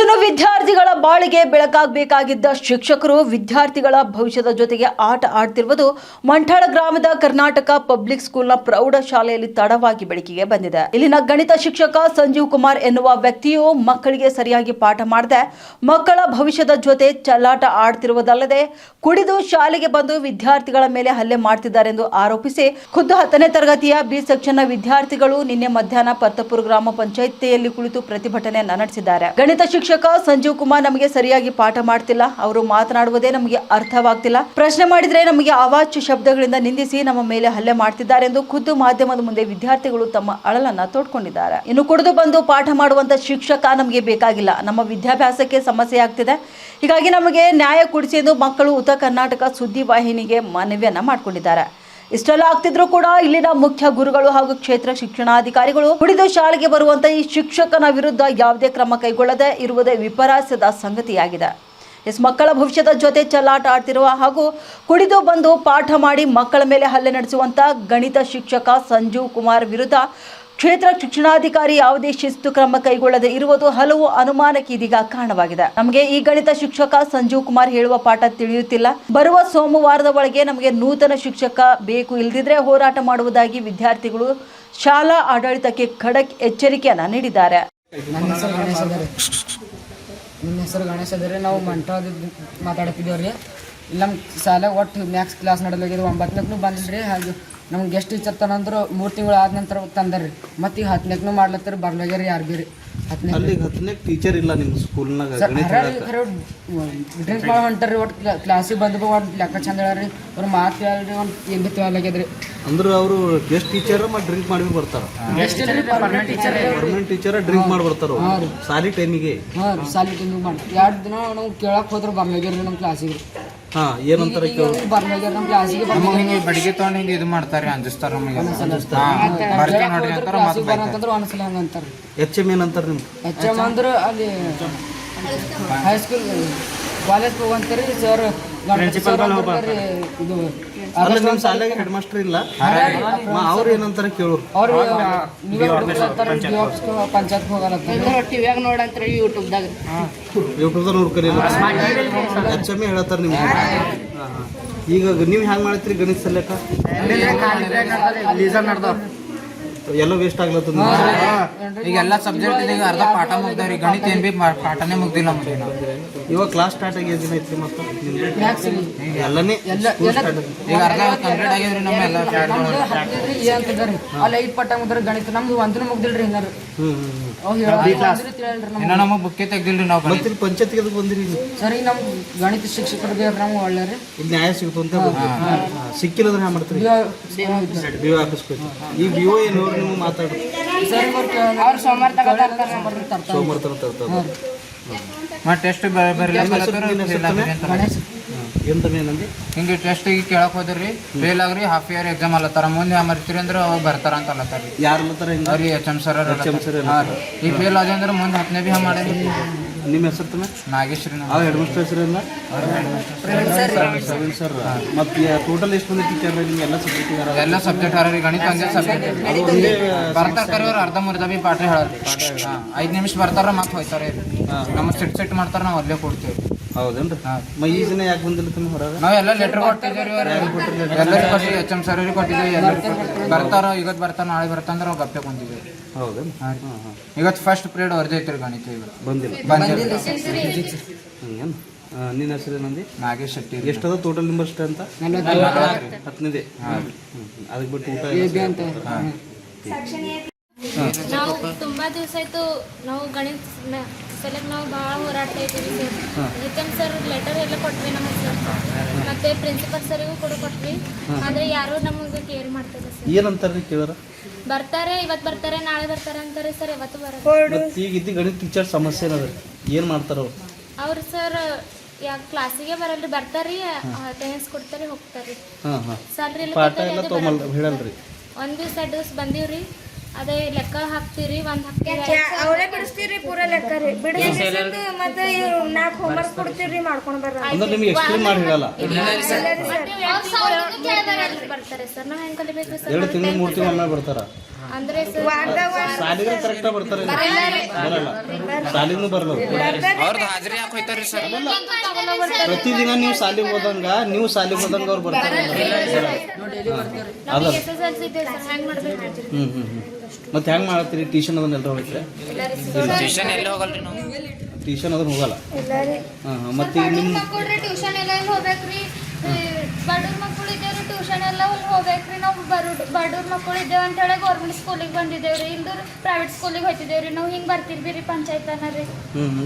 ಇನ್ನು ವಿದ್ಯಾರ್ಥಿಗಳ ಬಾಳಿಗೆ ಬೆಳಕಾಗಬೇಕಾಗಿದ್ದ ಶಿಕ್ಷಕರು ವಿದ್ಯಾರ್ಥಿಗಳ ಭವಿಷ್ಯದ ಜೊತೆಗೆ ಆಟ ಆಡ್ತಿರುವುದು ಮಂಠಾಳ ಗ್ರಾಮದ ಕರ್ನಾಟಕ ಪಬ್ಲಿಕ್ ಸ್ಕೂಲ್ನ ಪ್ರೌಢಶಾಲೆಯಲ್ಲಿ ತಡವಾಗಿ ಬೆಳಕಿಗೆ ಬಂದಿದೆ. ಇಲ್ಲಿನ ಗಣಿತ ಶಿಕ್ಷಕ ಸಂಜೀವ್ ಕುಮಾರ್ ಎನ್ನುವ ವ್ಯಕ್ತಿಯು ಮಕ್ಕಳಿಗೆ ಸರಿಯಾಗಿ ಪಾಠ ಮಾಡದೆ ಮಕ್ಕಳ ಭವಿಷ್ಯದ ಜೊತೆ ಚೆಲ್ಲಾಟ ಆಡ್ತಿರುವುದಲ್ಲದೆ ಕುಡಿದು ಶಾಲೆಗೆ ಬಂದು ವಿದ್ಯಾರ್ಥಿಗಳ ಮೇಲೆ ಹಲ್ಲೆ ಮಾಡ್ತಿದ್ದಾರೆಂದು ಆರೋಪಿಸಿ ಖುದ್ದು 10ನೇ ತರಗತಿಯ ಬಿ ಸೆಕ್ಷನ್ನ ವಿದ್ಯಾರ್ಥಿಗಳು ನಿನ್ನೆ ಮಧ್ಯಾಹ್ನ ಪತ್ತಪುರ ಗ್ರಾಮ ಪಂಚಾಯಿತಿಯಲ್ಲಿ ಕುಳಿತು ಪ್ರತಿಭಟನೆಯನ್ನು ನಡೆಸಿದ್ದಾರೆ. ಗಣಿತ ಶಿಕ್ಷಕ ಸಂಜೀವ್ ಕುಮಾರ್ ನಮಗೆ ಸರಿಯಾಗಿ ಪಾಠ ಮಾಡ್ತಿಲ್ಲ, ಅವರು ಮಾತನಾಡುವುದೇ ನಮಗೆ ಅರ್ಥವಾಗ್ತಿಲ್ಲ, ಪ್ರಶ್ನೆ ಮಾಡಿದ್ರೆ ನಮಗೆ ಅವಾಚ್ಯ ಶಬ್ದಗಳಿಂದ ನಿಂದಿಸಿ ನಮ್ಮ ಮೇಲೆ ಹಲ್ಲೆ ಮಾಡ್ತಿದ್ದಾರೆ ಎಂದು ಖುದ್ದು ಮಾಧ್ಯಮದ ಮುಂದೆ ವಿದ್ಯಾರ್ಥಿಗಳು ತಮ್ಮ ಅಳಲನ್ನ ತೋಡ್ಕೊಂಡಿದ್ದಾರೆ. ಇನ್ನು ಕುಡಿದು ಬಂದು ಪಾಠ ಮಾಡುವಂತ ಶಿಕ್ಷಕ ನಮಗೆ ಬೇಕಾಗಿಲ್ಲ, ನಮ್ಮ ವಿದ್ಯಾಭ್ಯಾಸಕ್ಕೆ ಸಮಸ್ಯೆ ಆಗ್ತಿದೆ, ಹೀಗಾಗಿ ನಮಗೆ ನ್ಯಾಯ ಕೊಡಿಸಿ ಎಂದು ಮಕ್ಕಳು ಉತ್ತರ ಕರ್ನಾಟಕ ಸುದ್ದಿ ವಾಹಿನಿಗೆ ಮನವಿಯನ್ನ ಮಾಡಿಕೊಂಡಿದ್ದಾರೆ. ಇಷ್ಟೆಲ್ಲ ಆಗ್ತಿದ್ರು ಕೂಡ ಇಲ್ಲಿನ ಮುಖ್ಯ ಗುರುಗಳು ಹಾಗೂ ಕ್ಷೇತ್ರ ಶಿಕ್ಷಣಾಧಿಕಾರಿಗಳು ಕುಡಿದು ಶಾಲೆಗೆ ಬರುವಂತ ಈ ಶಿಕ್ಷಕನ ವಿರುದ್ಧ ಯಾವುದೇ ಕ್ರಮ ಕೈಗೊಳ್ಳದೆ ಇರುವುದೇ ವಿಪರ್ಯಾಸದ ಸಂಗತಿಯಾಗಿದೆ. ಮಕ್ಕಳ ಭವಿಷ್ಯದ ಜೊತೆ ಚೆಲ್ಲಾಟ ಆಡ್ತಿರುವ ಹಾಗೂ ಕುಡಿದು ಬಂದು ಪಾಠ ಮಾಡಿ ಮಕ್ಕಳ ಮೇಲೆ ಹಲ್ಲೆ ನಡೆಸುವಂತ ಗಣಿತ ಶಿಕ್ಷಕ ಸಂಜೀವ್ ಕುಮಾರ್ ವಿರುದ್ಧ ಕ್ಷೇತ್ರ ಶಿಕ್ಷಣಾಧಿಕಾರಿ ಯಾವುದೇ ಶಿಸ್ತು ಕ್ರಮ ಕೈಗೊಳ್ಳದೆ ಇರುವುದು ಹಲವು ಅನುಮಾನಕ್ಕೆ ಇದೀಗ ಕಾರಣವಾಗಿದೆ. ನಮಗೆ ಈ ಗಣಿತ ಶಿಕ್ಷಕ ಸಂಜೀವ್ ಕುಮಾರ್ ಹೇಳುವ ಪಾಠ ತಿಳಿಯುತ್ತಿಲ್ಲ, ಬರುವ ಸೋಮವಾರದ ಒಳಗೆ ನಮಗೆ ನೂತನ ಶಿಕ್ಷಕ ಬೇಕು, ಇಲ್ಲದಿದ್ರೆ ಹೋರಾಟ ಮಾಡುವುದಾಗಿ ವಿದ್ಯಾರ್ಥಿಗಳು ಶಾಲಾ ಆಡಳಿತಕ್ಕೆ ಖಡಕ್ ಎಚ್ಚರಿಕೆಯನ್ನ ನೀಡಿದ್ದಾರೆ. ನನ್ನ ಹೆಸರು ಗಣೇಶ್ ಅದರಿ. ನಾವು ಮಂಟಾಳದಿಂದ ಮಾತಾಡ್ತಿದ್ದೇವ್ರಿ. ಇಲ್ಲಿ ನಮ್ಮ ಶಾಲೆ ಒಟ್ಟು ಮ್ಯಾಥ್ಸ್ ಕ್ಲಾಸ್ ನಡೆಲಾಗಿದೆ. 9ನೇಗೂ ಬಂದಿಲ್ರಿ. ಹಾಗೆ ನಮ್ಗೆ ಗೆಸ್ಟ್ ಟೀಚರ್ ತಂದ್ರೆ 3 ತಿಂಗಳು ಆದ ನಂತರ ತಂದರಿ. ಮತ್ತು ಈಗ 10ನೇಗೂ ಮಾಡ್ಲತ್ತಾರೆ, ಬರ್ಲಾಗ್ಯಾರ ಯಾರು ಬೇರೆ 10ನೇ ಟೀಚರ್ ಇಲ್ಲ ನಿಮ್ಮ ಸ್ಕೂಲ್ನಾಗ. ಡ್ರಿಂಕ್ ಮಾಡಿ ಹೊಂಟಾರಿ. ಒಟ್ಟು ಕ್ಲಾಸಿಗೆ ಬಂದು ಒಟ್ಟು ಲೆಕ್ಕ ಚಂದ ಹೇಳ್ರಿ, ಅವ್ರು ಮಾತು ಹೇಳ್ರಿ, ಒಂದು ಏನು ಭೀ ಆಗ್ಯಾದ್ರಿ. ಅಂದ್ರೆ ಅವರು ಗೆಸ್ಟ್ ಟೀಚರ್ ಮತ್ತು ಡ್ರಿಂಕ್ ಮಾಡಿ ಬರ್ತಾರ. ಪರ್ಮನೆಂಟ್ ಟೀಚರ್ ಡ್ರಿಂಕ್ ಮಾಡಿ ಬರ್ತಾರ ಸಾಲಿ ಟೈಮಿಗೆ. ಸಾಲಿ ಟೈಮಿಗೆ ಮಾಡಿ 2 ದಿನ ನಾವು ಕೇಳಕ್ಕೆ ಹೋದ್ರೆ ಬರ್ಲಾಗ್ಯಾರ ನಮ್ಮ ಕ್ಲಾಸಿಗೆ. ಏನಂತಾರೆ ಬರ್ಲಾಗ್ಯಾರ ನಮ್ಮ ಕ್ಲಾಸಿಗೆ. ಹಿಂಗೆ ಬಡಿಗೆ ತಗೊಂಡು ಹಿಂಗೆ ಇದು ಮಾಡ್ತಾರೆ, ಅಂಜಿಸ್ತಾರ ನಮಗೆ. ಅಂತಂದ್ರೆ ಒಂದ್ಸಲ ಹಂಗಂತಾರೆ. HM ಏನಂತಾರೆ ನಿಮ್ಗೆ? HM ಅಂದ್ರೆ ಅಲ್ಲಿ ಹೈಸ್ಕೂಲ್ ಕಾಲೇಜ್ ಹೋಗಂತಾರಿ ಸರ್. ಇದು ಅಲ್ಲ, ನಿಮ್ಮ ಶಾಲೆಗೆ ಹೆಡ್ ಮಾಸ್ಟರ್ ಇಲ್ಲ, ಅವ್ರು ಏನಂತಾರೆ ಕೇಳೋರು. ಅವ್ರು ಪಂಚಾಯತ್ ಹೋಗಲ್ಲ ನೋಡಂತಾರೆ ಯೂಟ್ಯೂಬ್ದಾಗ ನೋಡ್ಕರಿಲ್ಲ. HM ಹೇಳ್ತಾರೆ ನಿಮ್ಗೆ. ಈಗ ನೀವು ಹೆಂಗೆ ಮಾಡ್ತೀರಿ ಗಣಿತ ಸಲ್ಯಾಕ? ಎಲ್ಲ ವೇಸ್ಟ್ ಆಗ್ಲತ್ತದ. ಈಗ ಎಲ್ಲ ಸಬ್ಜೆಕ್ಟ್ ಈಗ ಅರ್ಧ ಪಾಠ ಮುಗ್ದಾವ್ರಿ. ಗಣಿತ ಏನ್ ಬಿ ಪಾಠನೇ ಮುಗ್ದಿಲ್ಲ ನಮಗೆ. ಇವಾಗ ಕ್ಲಾಸ್ ಸ್ಟಾರ್ಟ್ ಆಗಿ ದಿನ ಐತ್ರಿ ಮತ್ತೆ ಎಲ್ಲನೇ ಈಗ ಅರ್ಧ ಕಂಪ್ಲೀಟ್ ಆಗ್ಯಾವ್ರಿ. ನಮ್ಮೆಲ್ಲ ಅಂತಂದ್ರಿ ಅಲ್ಲಿ 5 ಪಾಠ ಮುಗ್ದಾರ ಗಣಿತ. ನಮ್ದು ಒಂದೂ ಮುಗ್ದಿಲ್ರಿ. ಹಿಂಗಾರು ಇನ್ನ ನಮಗೆ ಬುಕ್ಕೇ ತೆಗ್ದಿಲ್ರಿ. ನಾವು ಮತ್ತೆ ಪಂಚಾಯತ್ಗೆ ಬಂದಿರಿ ಸರಿ. ನಮ್ ಗಣಿತ ಶಿಕ್ಷಕರು ಬೇಕು, ನಮ್ಗೆ ಒಳ್ಳೆ ರೀ. ಇಲ್ಲಿ ನ್ಯಾಯ ಸಿಗ್ತು ಅಂತ ಸಿಕ್ಕಿಲ್ಲ ಅಂದ್ರೆ ಹ್ಯಾಂಗ ಮಾಡ್ತೀರಿ? BO ಹಾಕಿಸ್ಬೇಕು. ಈ BO ಏನು ನೀವು ಮಾತಾಡ್ರಿ. ಸೋಮವಾರ ತರ್ತಾರೆ. ಟೆಸ್ಟ್ ಹಿಂಗೆ ಟೆಸ್ಟ್ ಈಗ ಕೇಳಕ್ ಹೋದ್ರಿ, ಫೇಲ್ ಆಗ್ರಿ, ಹಾಫ್ ಇಯರ್ ಎಕ್ಸಾಮ್ ಅಲ್ಲತ್ತಾರ. ಮುಂದೆ ಮರ್ತೀರಿ ಅಂದ್ರೆ ಅವ್ ಬರ್ತಾರ ಅಂತ ಅಲ್ಲತ್ತಾರ. ಯಾರು ಅವ್ರಿ HM ಸರ್. ಈಗ ಫೇಲ್ ಆದ ಅಂದ್ರೆ ಮುಂದೆ 10ನೇ ಬಿ ಮಾಡಿ. ನಿಮ್ಮ ಹೆಸರು ತಮ್ಮ? ನಾಗೇಶ್ವರಿ. ಹೆಡ್ ಮಾಸ್ಟರ್ ಹೆಸರಲ್ಲ ಸರ್. ಮತ್ತೆ ಟೋಟಲ್ ಎಷ್ಟು ಮಂದಿ ಟೀಚರ್ ನಿಮ್ಗೆ? ಎಲ್ಲ ಸಬ್ಜೆಕ್ಟ್ ಅರ. ಗಣಿತ ಒಂದೇ ಸಬ್ಜೆಕ್ಟ್ ಬರ್ತಾರ ಕರೆಯವ್ರು. ಅರ್ಧ ಬಿ ಪಾಠ ಹೇಳೋದು. 5 ನಿಮಿಷ ಬರ್ತಾರ ಮತ್ತೆ ಹೋಯ್ತಾರೆ. ನಮ್ಮ ಸಿಟ್ ಮಾಡ್ತಾರ, ನಾವು ಅಲ್ಲೇ ಕೊಡ್ತೀವಿ. ಹೌದೇನ್ರಿ? ಈ ದಿನ ಯಾಕೆ ಬಂದಿಲ್ಲ ತಮ್ಮ ಹೊರಗೆ? ನಾವೆಲ್ಲ ಲೆಟರ್ ಕೊಟ್ಟಿದ್ದೀವಿ, ಎಲ್ಲರಿಗೂ ಕೊಟ್ಟಿದ್ದೀವಿ. HM ಸರ್ ಕೊಟ್ಟಿದ್ದೀವಿ. ಎಲ್ಲರಿಗೂ ಬರ್ತಾರ. ಇವತ್ತು ಬರ್ತಾರ, ನಾಳೆ ಬರ್ತಾಂದ್ರೆ ನಾವು ಗಪ್ಪೆ ಬಂದಿದ್ದೀವಿ. ಹೌದೇನು? ಇವತ್ತು ಫಸ್ಟ್ ಪೀರಿಯಡ್ ಅವ್ರದ್ದು ಐತ್ರಿ ಗಣಿತ. ಈಗ ಬಂದಿಲ್ಲ. ಹಂಗೇನು? ನಿನ್ನ ಹೆಸರು ಏನಂದಿ? ನಾಗೇಶ್ ಶೆಟ್ಟಿ. ಎಷ್ಟದ ಟೋಟಲ್ ನಿಂಬರ್ ಅಷ್ಟೇ ಅಂತ? 10ನೇದೆ. ಅದಕ್ಕೆ ಬಿಟ್ಟು ಊಟ ನಾವು ತುಂಬಾ ದಿವಸ ಆಯ್ತು. ನಾವು ಗಣಿತ ಸಲಕ್ ನಾವು ಭಾಳ ಹೋರಾಡ್ತಾ ಇದ್ದೀವಿ ಸರ್. HM ಸರ್ ಲೆಟರ್ ಎಲ್ಲ ಕೊಟ್ವಿ ನಮ್ಮ ಸರ್, ಮತ್ತೆ ಪ್ರಿನ್ಸಿಪಲ್ ಸರಿಗೂ ಕೊಟ್ವಿ. ಆದ್ರೆ ಯಾರು ನಮಗೆ ಕೇರ್ ಮಾಡ್ತಾರೆ ಸರ್. ಏನಂತಾರ್ರಿ ಕೇಳಾರ? ಬರ್ತಾರೆ, ಇವತ್ತು ಬರ್ತಾರೆ, ನಾಳೆ ಬರ್ತಾರೆ ಅಂತಾರೆ ಸರ್. ಇವತ್ತು ಬರೋದು. ಈಗ ಇದ್ದ ಗಣಿತ ಟೀಚರ್ ಸಮಸ್ಯೆ ಏನದ? ಏನ್ ಮಾಡ್ತಾರ ಅವ್ರು ಸರ್? ಯಾಕೆ ಕ್ಲಾಸಿಗೆ ಬರಲ್ರಿ, ಬರ್ತಾರಿ, ಅಟೆಂಡೆನ್ಸ್ ಕೊಡ್ತಾರೆ, ಹೋಗ್ತಾರಿ. ಸ್ಯಾಲ್ರಿ ಹೇಳಲ್ರಿ. 1 ದಿವಸ 2 ದಿವಸ ಬಂದೀವ್ರಿ. ಅದೇ ಲೆಕ್ಕ ಹಾಕ್ತಿರಿ, ಒಂದ್ ಅವರೇ ಬಿಡಿಸ್ತೀರಿ ಪೂರಾ ಲೆಕ್ಕ ರೀ. ಬಿಡಿಸಿದ್ದು ಮತ್ತೆ 4 ಹೋಮ್ವರ್ಕ್ ಕೊಡ್ತೀರಿ, ಮಾಡ್ಕೊಂಡು ಬರ್ತಾರೆ. ಅಂದ್ರೆ ನಿಮಗೆ ಎಕ್ಸ್ಪ್ಲೇನ್ ಮಾಡಿ ಹೇಳಲ್ಲ. ಬರ್ತಾರೆ ಸರ್. ನಾವ್ ಹೆಂಗ್ ಕಲಿಬೇಕು ಸರ್? 2 ತಿಂಗಳು 3 ತಿಂಗಳು ಬರ್ತಾರ. ಅಂದ್ರೆ ಸರ್ ಸಾಲಿಗೆ ಕರೆಕ್ಟ್ ಬರ್ತಾರೆ ಬರಲ್ಲ ಸಾಲಿನೂ ಬರಲ್ಲ ಅವ್ರದ್ದು ಹಾಜರಿ ಯಾಕೆ ಹೋಯ್ತಾರ್ರಿ ಸರ್? ಪ್ರತಿದಿನ ನೀವು ಸಾಲಿಗೆ ಹೋದಂಗ ಅವ್ರು ಬರ್ತಾರೆ ನಾವು SSLC ಇದ್ದೇವೆ ಸರ್, ಹ್ಯಾಂಗ್ ಮಾಡ್ಬೇಕು? ಮತ್ತೆ ಹೆಂಗ್ ಮಾಡತ್ತೀರಿ? ಟ್ಯೂಷನ್ ಅದನ್ನ ಎಲ್ಲರೂ ಹೋಗ್ತಾರೆ ಟ್ಯೂಷನ್ ಎಲ್ಲಿ ಹೋಗಲ್ರಿ ನಾವು. ಟ್ಯೂಷನ್ ಅದನ್ನ ಹೋಗಲ್ಲ. ಮತ್ತೆ ಈಗ ನಿಮ್ಮ ಮಕ್ಕಳ್ರಿ ಟ್ಯೂಷನ್ ಎಲ್ಲ ಹೋಗ್ಬೇಕ್ರಿ, ಬಡವ್ರ ಮಕ್ಕಳು ಇದ್ದೇವ್ರಿ ಟ್ಯೂಷನ್ ಎಲ್ಲ ಹೋಗ್ಬೇಕ್ರಿ. ನಾವು ಬಡವ್ರ ಮಕ್ಕಳು ಇದ್ದೇವೆ ಅಂತ ಹೇಳಿ ಗೌರ್ಮೆಂಟ್ ಸ್ಕೂಲಿಗೆ ಬಂದಿದ್ದೇವ್ರಿ, ಇಲ್ದ್ರ ಪ್ರೈವೇಟ್ ಸ್ಕೂಲಿಗೆ ಹೋಗ್ತಿದ್ದೇವ್ರಿ. ನಾವು ಹಿಂಗೆ ಬರ್ತಿರ್ವಿ ಪಂಚಾಯತ್ ಅನ್ನರಿ.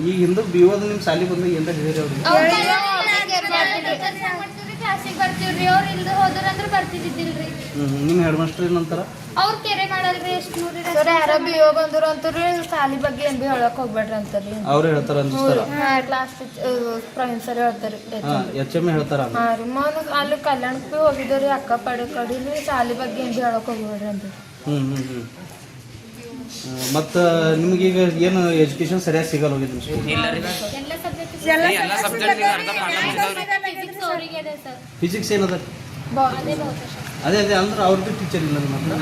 ಈಗ ಹಿಂದೆ ಬಿಯೋದು ನಿಮ್ಮ ಸಾಲಿ ಬಂದಾಗ ಏನ್ರ ಹೇಳಿರಿ ಅವ್ರಿಗೆ? ಕ್ಲಾಸಿಗೆ ಬರ್ತೀವ್ರಿ, ಅವ್ರು ಇಲ್ದ ಹೋದ್ರಂದ್ರೆ ಬರ್ತಿದ್ದಿಲ್ರಿ. ನಿಮ್ಮ ಹೆಡ್ ಮಾಸ್ಟರ್ ಏನಂತಾರ? ಅವ್ರು ಕೆರೆ ಮಾಡಲ್ರಿ, ಎಷ್ಟು ನೋಡ್ರಿ ಸರ್ ಯಾರ ಬಿಒ ಬಂದ್ರು ಅಂತವ್ರಿ ಸಾಲಿ ಬಗ್ಗೆ ಏನ್ ಬಿ ಹೇಳಕ್ ಹೋಗ್ಬೇಡ್ರಿ ಅಂತಾರಿ. ಅವ್ರು ಹೇಳ್ತಾರ ಅನ್ಸ್ತಾರ? ಕ್ಲಾಸ್ ಪ್ರವೀಣ್ ಸರ್ ಹೇಳ್ತಾರಿ. HM ಹೇಳ್ತಾರ? ಹಾ ರೀ, ಅಲ್ಲಿ ಕಲ್ಯಾಣಕ್ಕೆ ಬಿ ಹೋಗಿದ್ದೇವ್ರಿ, ಅಕ್ಕ ಪಡೆ ಕಡಿಲಿ ಸಾಲಿ ಬಗ್ಗೆ ಏನ್ ಬಿ ಹೇಳಕ್ ಹೋಗ್ಬೇಡ್ರಿ ಅಂತ. ಮತ್ತು ನಿಮ್ಗೀಗ ಏನು ಎಜುಕೇಶನ್ ಸರಿಯಾಗಿ ಸಿಗಲ್ಲ ಹೋಗಿದ್ರಿ? ಎಲ್ಲ ಸಬ್ಜೆಕ್ಟ್ ಫಿಸಿಕ್ಸ್ ಅವರಿಗೆ ಇದೆ ಸರ್. ಫಿಸಿಕ್ಸ್ ಏನದ? ಅದೇ ಬಹುತೇಕ ಅದೇ ಅಂದ್ರೆ ಅವ್ರದ್ದು ಟೀಚರ್ ಇಲ್ಲ ನಿಮ್ಮ ಹತ್ರ?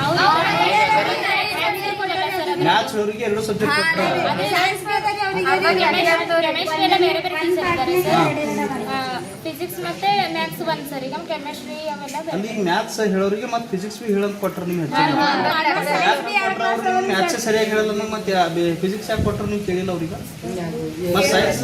ಮ್ಯಾಥ್ಸ್ ಅವರಿಗೆ 2 ಸಬ್ಜೆಕ್ಟ್ ಕೊಟ್ಟರೆ ಫಿಸಿಕ್ಸ್ ಮತ್ತೆ ಮ್ಯಾಥ್ಸ್ ಬಂದ್ ಸರ್. ಈಗ ಕೆಮಿಸ್ಟ್ರಿ ಅವೆಲ್ಲ ಅಲ್ಲಿ ಮ್ಯಾಥ್ಸ್ ಹೇಳೋರಿಗೆ ಮತ್ತೆ ಫಿಸಿಕ್ಸ್ ಬಿ ಹೇಳೋದು ಕೊಟ್ಟರು ನೀವು ಮ್ಯಾಥ್ಸ್ ಸರಿಯಾಗಿ ಹೇಳಲ್ಲ ಮತ್ತೆ ಫಿಸಿಕ್ಸ್ ಯಾಕೆ ಕೊಟ್ಟರು ನೀವು ಕೇಳಿಲ್ಲ ಅವ್ರಿಗೆ? ಮತ್ತೆ ಸೈನ್ಸ್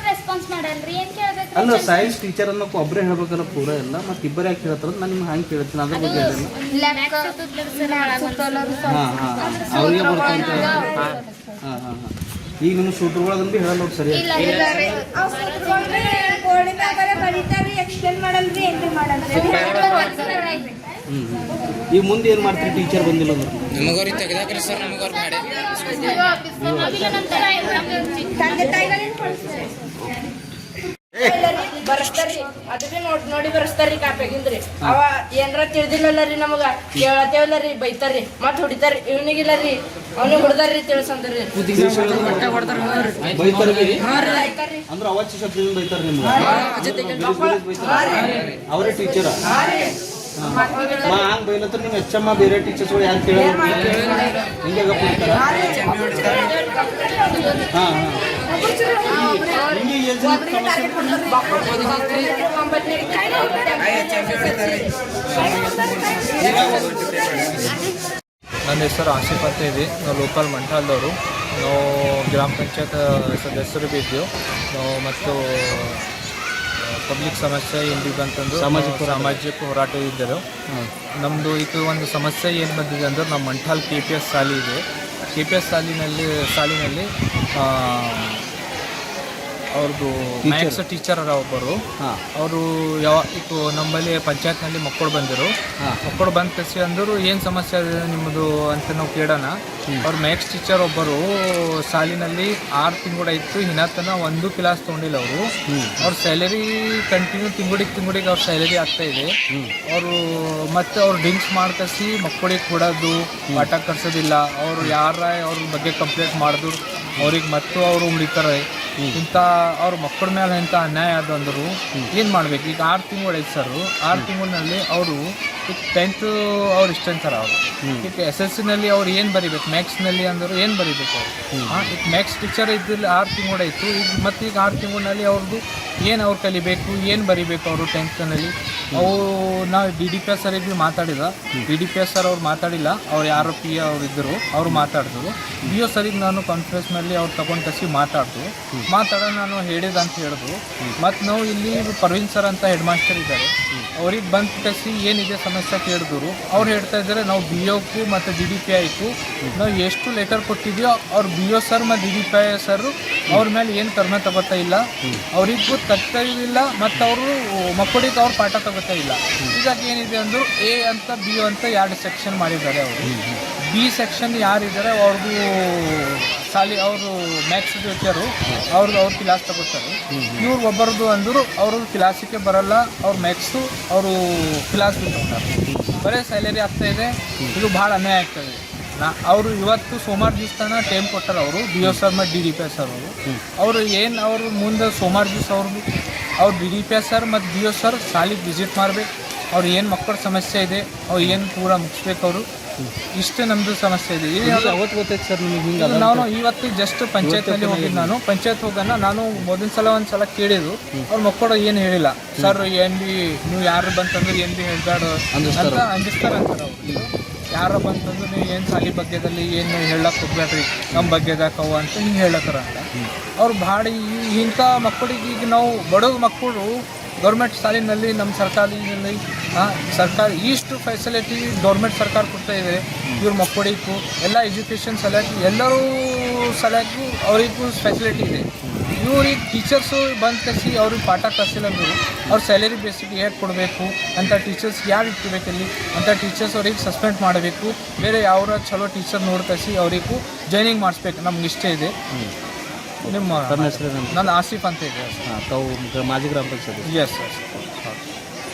ರೆಸ್ಪಾನ್ಸ್ ಮಾಡಲ್ರಿ, ಏನ್ ಕೇಳ್ಬೇಕು? ಅಲ್ಲ ಸೈನ್ಸ್ ಟೀಚರ್ ಅನ್ನೋಕೆ ಒಬ್ಬರೇ ಹೇಳ್ಬೇಕಲ್ಲ ಪೂರ ಎಲ್ಲ, ಮತ್ತೆ ಇಬ್ಬರೇ ಯಾಕೆ ಹೇಳ್ತಾರ? ನಾನು ನಿಮ್ಗೆ ಹಂಗೆ ಕೇಳ್ತೀನಿ, ಅದ್ರ ಬಗ್ಗೆ ಅವ್ರಿಗೆ ಬರ್ತಾಂತ. ಈಗ ನಿಮ್ಮ ಸೂಟ್ರುಗಳು ಅದನ್ನ ಬಿ ಹೇಳಲ್ಲ ಅವ್ರು ಸರಿಯಾಗಿ. ಎಕ್ಸ್ಪ್ಲೇನ್ ಮಾಡಲ್ರಿ, ಏನ್ರಿ ಮಾಡಲ್ರಿ. ಈಗ ಮುಂದೆ ಏನು ಮಾಡ್ತೀರಿ ಟೀಚರ್ ಬಂದಿಲ್ಲ ಅಂದ್ರೆ? ನಮಗವ್ರಿಗೆ ತೆಗ್ದಾಕ್ರಿ ಸರ್, ನಮಗವ್ರು ಮಾಡಿ ತಂದೆ ತಾಯಿಗಳಿಗೆ ಬರಸ್ತಾರ್ರಿ, ಅದು ಬಿ ನೋಡಿ ಬರಸ್ತಾರ್ರಿ ಕಾಪ್ಯಾಗಿಂದ್ರಿ. ಅವ ಏನ್ರ ತಿಳಿದಿಲ್ಲಲ್ಲ ರೀ, ನಮಗ ಕೇಳತ್ತೇವಲ್ಲ ರೀ, ಬೈತಾರ್ರಿ, ಮತ್ ಹೊಡಿತಾರ್ರಿ. ಇವನಿಗಿಲ್ಲ ರೀ, ಅವನಿಗೆ ಹೊಡ್ದಾರ್ರಿ ತಿಳಿಸಂದ್ರಿ. ಅಂದ್ರೆ ಅವಾಚ್ಯ ಶಬ್ದದಿಂದ ಬೈತಾರ ನಿಮ್ಗೆ? ಅವರೇ ಟೀಚರ? ಹಂಗೆ ಬೈಲತ್ರ ನಿಮ್ಮ HM ಬೇರೆ ಟೀಚರ್ಸ್ಗಳು ಯಾರು ಕೇಳೋದು? ಹಿಂಗೆ ಗಪ್ಪ ಹಾಂ ನನ್ನ ಹೆಸರು ಆಸಿಫ್ ಅಂತ ಇದೆ. ನಾವು ಲೋಕಲ್ ಮಂಠಾಲ್ದವರು. ನಾವು ಗ್ರಾಮ ಪಂಚಾಯತ್ ಸದಸ್ಯರು ಬಿ ಇದ್ದೆವು. ನಾವು ಮತ್ತು ಪಬ್ಲಿಕ್ ಸಮಸ್ಯೆ ಏನು ಬಂತಂದು ಸಾಮಾಜಿಕ ಹೋರಾಟ ಇದ್ದರು. ನಮ್ಮದು ಇದು ಒಂದು ಸಮಸ್ಯೆ ಏನು ಬಂದಿದೆ ಅಂದ್ರೆ, ನಮ್ಮ ಮಂಠಾಲ್ KPS ಶಾಲೆ ಇದೆ. KPS ಶಾಲಿನಲ್ಲಿ ಅವ್ರದ್ದು ಮ್ಯಾಥ್ಸ್ ಟೀಚರ್ ಒಬ್ಬರು. ಅವರು ಈಗ ನಮ್ಮಲ್ಲಿ ಪಂಚಾಯತ್ನಲ್ಲಿ ಮಕ್ಕಳು ಬಂದರು. ಮಕ್ಕಳು ಬಂದ ಕಸಿ ಅಂದರು ಏನು ಸಮಸ್ಯೆ ಇದೆ ನಿಮ್ಮದು ಅಂತ ನಾವು ಕೇಳೋಣ. ಅವ್ರ ಮ್ಯಾಥ್ಸ್ ಟೀಚರ್ ಒಬ್ಬರು ಶಾಲಿನಲ್ಲಿ 6 ತಿಂಗಳಾಯಿತು, ಇನ್ನತನ 1 ಕ್ಲಾಸ್ ತೊಗೊಂಡಿಲ್ಲ ಅವರು. ಅವ್ರ ಸ್ಯಾಲರಿ ಕಂಟಿನ್ಯೂ ತಿಂಗಳಿಗೆ ಅವ್ರ ಸ್ಯಾಲರಿ ಆಗ್ತಾ ಇದೆ. ಅವರು ಮತ್ತು ಅವ್ರು ಡ್ರಿಂಕ್ಸ್ ಮಾಡ್ಕಸಿ ಮಕ್ಕಳಿಗೆ ಕೊಡೋದು, ಪಾಠ ಕರ್ಸೋದಿಲ್ಲ. ಅವರು ಅವ್ರ ಬಗ್ಗೆ ಕಂಪ್ಲೇಂಟ್ ಮಾಡಿದ್ರು, ಅವ್ರಿಗೆ ಮತ್ತು ಅವರು ಉಳಿತಾರೆ. ಇಂಥ ಅವ್ರ ಮಕ್ಕಳ ಮೇಲೆ ಇಂಥ ಅನ್ಯಾಯ ಆದಂದರು ಏನು ಮಾಡ್ಬೇಕು? ಈಗ 6 ತಿಂಗಳು ಐತೆ ಸರ್. 6 ತಿಂಗಳಿನಲ್ಲಿ ಅವರು ಈಗ 10th ಅವ್ರು ಇಷ್ಟ ಅಂತಾರೆ. ಅವರು ಈಗ SSLCನಲ್ಲಿ ಅವ್ರು ಏನು ಬರೀಬೇಕು? ಮ್ಯಾಥ್ಸ್ನಲ್ಲಿ ಅಂದರು ಏನು ಬರೀಬೇಕು ಅವರು? ಈಗ ಮ್ಯಾಥ್ಸ್ ಟೀಚರ್ ಇದ್ದಿಲ್ಲ 6 ತಿಂಗಳಾಯಿತು. ಈಗ ಮತ್ತು ಈಗ 6 ತಿಂಗಳಿನಲ್ಲಿ ಅವ್ರದ್ದು ಏನು ಅವ್ರು ಕಲಿಬೇಕು, ಏನು ಬರೀಬೇಕು ಅವರು 10thನಲ್ಲಿ? ನಾವು DDPS ಸರಿಗೆ ಭೀ ಮಾತಾಡಿದ. DDPS ಸರ್ ಅವ್ರು ಮಾತಾಡಿಲ್ಲ, ಅವ್ರು ಯಾರು PA ಅವ್ರು ಇದ್ದರು, ಅವರು ಮಾತಾಡಿದ್ರು. BO ಸರಿಗೆ ನಾನು ಕಾನ್ಫರೆನ್ಸ್ನಲ್ಲಿ ಅವ್ರು ತಗೊಂಡು ಕಸಿ ಮಾತಾಡೋಣ ನಾನು ಹೇಳಿದ ಅಂತ ಹೇಳಿದ್ರು. ಮತ್ತು ನಾವು ಇಲ್ಲಿ ಪರ್ವೀನ್ ಸರ್ ಅಂತ ಹೆಡ್ ಮಾಸ್ಟರ್ ಇದ್ದಾರೆ, ಅವ್ರಿಗೆ ಬಂದು ಕಸಿ ಏನಿದೆ ಸಮಸ್ಯೆ ಕೇಳಿದ್ರು. ಅವ್ರು ಹೇಳ್ತಾ ಇದ್ದಾರೆ, ನಾವು BOಕ್ಕೂ ಮತ್ತು DDPIಗೂ ನಾವು ಎಷ್ಟು ಲೆಟರ್ ಕೊಟ್ಟಿದ್ಯೋ ಅವ್ರು BO ಸರ್ ಮತ್ತು DDPI ಸರ್ ಅವ್ರ ಮೇಲೆ ಏನು ಕ್ರಮ ತಗೋತಾ ಇಲ್ಲ, ಅವರಿಗೂ ತಗ್ತಾಯಿಲ್ಲ ಮತ್ತು ಅವರು ಮಕ್ಕಳಿಗೆ ಅವ್ರು ಪಾಠ ತಗೋತಾ ಇಲ್ಲ. ಹೀಗಾಗಿ ಏನಿದೆ ಅಂದರು A ಅಂತ BO ಅಂತ 2 ಸೆಕ್ಷನ್ ಮಾಡಿದ್ದಾರೆ. ಅವರು B ಸೆಕ್ಷನ್ ಯಾರಿದ್ದಾರೆ ಅವ್ರಿಗೂ ಅವರು ಮ್ಯಾಥ್ಸ್ ಟೀಚರು ಅವ್ರ ಕ್ಲಾಸ್ ತಗೋತಾರೆ. ಇವ್ರು ಒಬ್ಬರದು ಅಂದರು ಅವರು ಕ್ಲಾಸಿಗೆ ಬರಲ್ಲ, ಅವ್ರು ಮ್ಯಾಥ್ಸು ಅವರು ಕ್ಲಾಸ್ ಬಿಡ್ತಾರೆ. ಬರೀ ಸ್ಯಾಲರಿ ಆಗ್ತಾಯಿದೆ. ಇದು ಭಾಳ ಅನ್ಯಾಯ ಆಗ್ತಾಯಿದೆ. ಅವರು ಇವತ್ತು ಸೋಮವಾರ ದಿವಸ ಟೈಮ್ ಕೊಟ್ಟಾರೆ ಅವರು BO ಸರ್ ಮತ್ತು DDPS ಸರ್ ಅವರು ಏನು ಅವರು ಮುಂದೆ ಸೋಮವಾರ ದಿವಸ ಅವ್ರು DDPS ಸರ್ ಮತ್ತು BO ಸರ್ ಶಾಲೆಗೆ ವಿಸಿಟ್ ಮಾಡಬೇಕು. ಅವ್ರು ಏನು ಮಕ್ಕಳ ಸಮಸ್ಯೆ ಇದೆ ಅವ್ರು ಏನು ಪೂರ ಮುಗಿಸ್ಬೇಕು ಅವರು, ಇಷ್ಟೇ ನಮ್ಮದು ಸಮಸ್ಯೆ ಇದೆ. ಯಾವತ್ತು ಗೊತ್ತೈತೆ ಸರ್ ನಿಮಗೆ ಹಿಂಗೆ? ನಾನು ಇವತ್ತು ಜಸ್ಟ್ ಪಂಚಾಯತ್ನಲ್ಲಿ ಹೋಗಿದ್ದು. ನಾನು ಪಂಚಾಯತ್ ಹೋಗೋಣ, ನಾನು ಮೊದಲ ಸಲ ಒಂದು ಸಲ ಕೇಳಿದ್ದು, ಅವ್ರ ಮಕ್ಕಳು ಏನು ಹೇಳಿಲ್ಲ. ಸರ್ ಏನು ಭೀ ನೀವು ಯಾರು ಬಂತಂದ್ರೆ ಏನು ಭೀ ಹೇಳ್ಬೇಡ ಅಂತ ಅಂಜಿಸ್ತಾರೆ ಅಂತಾರೆ ಅವರು. ಯಾರು ಬಂತಂದ್ರೆ ನೀವು ಏನು ಸಾಲಿ ಬಗ್ಗೆದಲ್ಲಿ ಏನು ಹೇಳಕ್ಕೆ ಹೋಗ್ಬೇಡ್ರಿ ನಮ್ಮ ಬಗ್ಗೆದಾಕವು ಅಂತ ಹಿಂಗೆ ಹೇಳತ್ತಾರ ಅಂತ. ಅವ್ರು ಭಾಳ ಇಂಥ ಮಕ್ಕಳಿಗೆ ಈಗ ನಾವು ಬಡ ಮಕ್ಕಳು ಗೌರ್ಮೆಂಟ್ ಶಾಲೆಯಲ್ಲಿ ನಮ್ಮ ಸರ್ಕಾರಿನಲ್ಲಿ ಸರ್ಕಾರ ಇಷ್ಟು ಫೆಸಿಲಿಟಿ ಗೌರ್ಮೆಂಟ್ ಸರ್ಕಾರ ಕೊಡ್ತಾ ಇದೆ. ಇವ್ರ ಮಕ್ಕಳಿಗೂ ಎಲ್ಲ ಎಜುಕೇಷನ್ ಸಲಹೆ ಎಲ್ಲರೂ ಸಲಹೆಗೂ ಅವರಿಗೂ ಫೆಸಿಲಿಟಿ ಇದೆ. ಇವ್ರಿಗೆ ಟೀಚರ್ಸು ಬಂದು ಕಸಿ ಅವ್ರಿಗೆ ಪಾಠ ಕಲಿಸಿಲ್ಲ ಅಂದರು ಅವ್ರ ಸ್ಯಾಲರಿ ಬೇಸಿಗೆ ಹೇಗೆ ಕೊಡಬೇಕು ಅಂತ ಟೀಚರ್ಸ್ ಯಾರು ಇಟ್ಕೋಬೇಕಲ್ಲಿ ಅಂತ ಟೀಚರ್ಸ್ ಅವ್ರಿಗೆ ಸಸ್ಪೆಂಡ್ ಮಾಡಬೇಕು. ಬೇರೆ ಯಾವ ಚಲೋ ಟೀಚರ್ ನೋಡಿ ಕಸಿ ಅವರಿಗೂ ಜಾಯ್ನಿಂಗ್ ಮಾಡಿಸ್ಬೇಕು. ನಮ್ಗೆ ಇಷ್ಟ ಇದೆ. ನಿಮ್ಮ ತಮ್ಮ ಹೆಸರು? ನನ್ನ ಆಸಿಫ್ ಅಂತ ಇದೆ. ತಾವು ಮಾಜಿ ಗ್ರಾಮ ಪಂಚಾಯತ್? Yes sir.